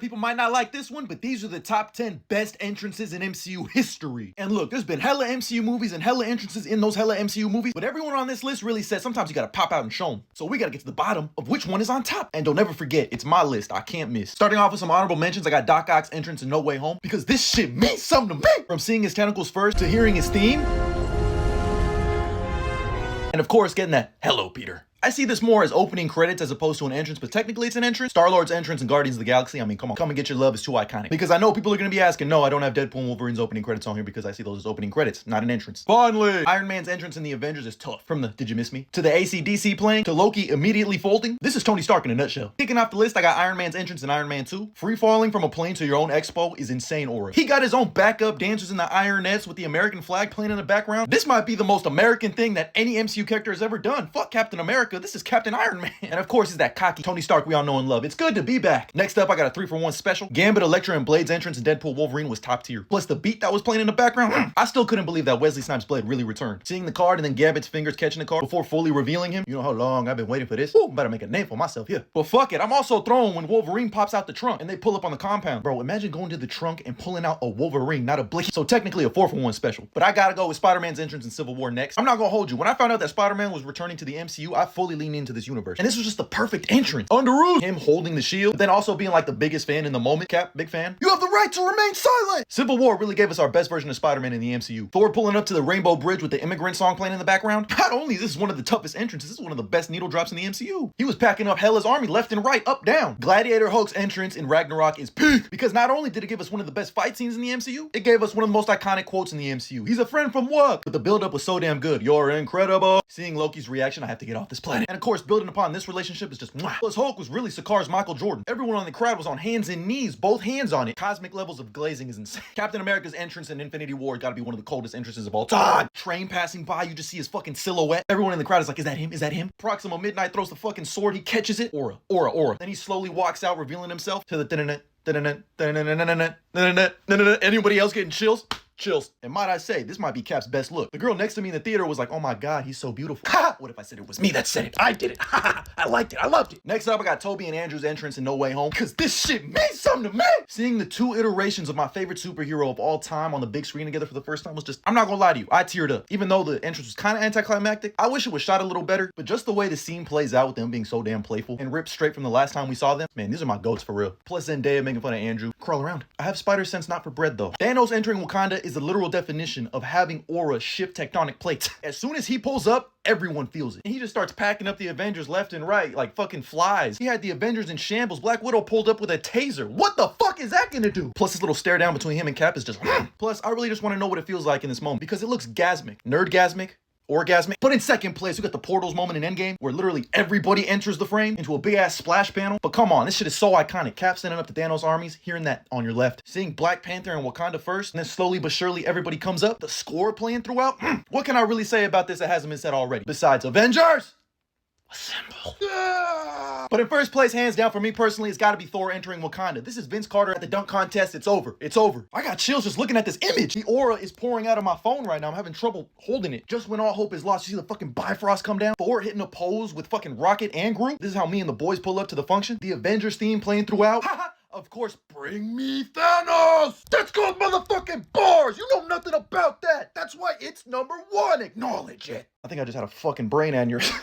people might not like this one, but these are the top 10 best entrances in MCU history. And look, there's been hella MCU movies and hella entrances in those hella MCU movies, but everyone on this list really says sometimes you gotta pop out and show them. So we gotta get to the bottom of which one is on top. And don't ever forget, it's my list, I can't miss. Starting off with some honorable mentions, I got Doc Ock's entrance in No Way Home, because this shit means something to me. From seeing his tentacles first to hearing his theme. And of course, getting that, "Hello, Peter." I see this more as opening credits as opposed to an entrance, but technically it's an entrance. Star-Lord's entrance in Guardians of the Galaxy, I mean, come on, Come and Get Your Love is too iconic. Because I know people are gonna be asking, no, I don't have Deadpool and Wolverine's opening credits on here because I see those as opening credits, not an entrance. Finally! Iron Man's entrance in the Avengers is tough. From the "Did you miss me?" to the AC/DC playing, to Loki immediately folding. This is Tony Stark in a nutshell. Kicking off the list, I got Iron Man's entrance in Iron Man 2. Free falling from a plane to your own expo is insane aura. He got his own backup dancers in the Ironettes with the American flag playing in the background. This might be the most American thing that any MCU character has ever done. Fuck Captain America, this is Captain Iron Man. And of course, it's that cocky Tony Stark we all know and love. It's good to be back. Next up, I got a 3-for-1 special. Gambit, Elektra, and Blade's entrance in Deadpool Wolverine was top tier. Plus the beat that was playing in the background, I still couldn't believe that Wesley Snipes' Blade really returned. Seeing the card and then Gambit's fingers catching the card before fully revealing him. You know how long I've been waiting for this? Ooh, better make a name for myself here. But fuck it, I'm also thrown when Wolverine pops out the trunk and they pull up on the compound. Bro, imagine going to the trunk and pulling out a Wolverine, not a Blade. So technically a 4-for-1 special. But I gotta go with Spider-Man's entrance in Civil War next. I'm not gonna hold you. When I found out that Spider-Man was returning to the MCU, I fully leaned into this universe. And this was just the perfect entrance. Underoos, him holding the shield, but then also being like the biggest fan in the moment. Cap, big fan. You have the right to remain silent. Civil War really gave us our best version of Spider-Man in the MCU. Thor pulling up to the Rainbow Bridge with the Immigrant song playing in the background. Not only is this one of the toughest entrances, this is one of the best needle drops in the MCU. He was packing up Hela's army left and right, up, down. Gladiator Hulk's entrance in Ragnarok is peak, because not only did it give us one of the best fight scenes in the MCU, it gave us one of the most iconic quotes in the MCU. He's a friend from work. But the build-up was so damn good. You're incredible. Seeing Loki's reaction, I have to get off this planet. And of course, building upon this relationship is just mwah. Plus Hulk was really Sakar's Michael Jordan. Everyone on the crowd was on hands and knees, both hands on it. Cosmic levels of glazing is insane. Captain America's entrance in Infinity War gotta be one of the coldest entrances of all time. Train passing by, you just see his fucking silhouette. Everyone in the crowd is like, is that him? Is that him? Proxima Midnight throws the fucking sword, he catches it. Aura, aura, aura. Then he slowly walks out, revealing himself to the Anybody else getting chills? Chills. And might I say, this might be Cap's best look. The girl next to me in the theater was like, oh my god, he's so beautiful. Ha! What if I said it was me that said it? I did it. Ha! I liked it. I loved it. Next up, I got Toby and Andrew's entrance in No Way Home, because this shit means something to me. Seeing the two iterations of my favorite superhero of all time on the big screen together for the first time was just, I'm not gonna lie to you, I teared up. Even though the entrance was kind of anticlimactic, I wish it was shot a little better, but just the way the scene plays out with them being so damn playful and ripped straight from the last time we saw them, man, these are my goats for real. Plus Zendaya making fun of Andrew. Crawl around. I have spider sense not for bread though. Thanos entering Wakanda is the literal definition of having aura shift tectonic plates. As soon as he pulls up, everyone feels it. And he just starts packing up the Avengers left and right like fucking flies. He had the Avengers in shambles. Black Widow pulled up with a taser. What the fuck is that gonna do? Plus this little stare down between him and Cap is just Plus I really just want to know what it feels like in this moment, because it looks gasmic. Nerdgasmic. Orgasmic. But in second place, we got the Portals moment in Endgame, where literally everybody enters the frame into a big ass splash panel. But come on, this shit is so iconic. Cap standing up to Thanos' armies, hearing that on your left. Seeing Black Panther and Wakanda first, and then slowly but surely everybody comes up. The score playing throughout. What can I really say about this that hasn't been said already? Besides Avengers! Assemble. Yeah. But in first place, hands down for me personally, it's gotta be Thor entering Wakanda. This is Vince Carter at the dunk contest. It's over. It's over. I got chills just looking at this image. The aura is pouring out of my phone right now. I'm having trouble holding it. Just when all hope is lost, you see the fucking Bifrost come down. Thor hitting a pose with fucking Rocket and Groot. This is how me and the boys pull up to the function. The Avengers theme playing throughout. Of course, bring me Thanos! That's called motherfucking bars! You know nothing about that! That's why it's number one! Acknowledge it! I think I just had a fucking brain aneurysm.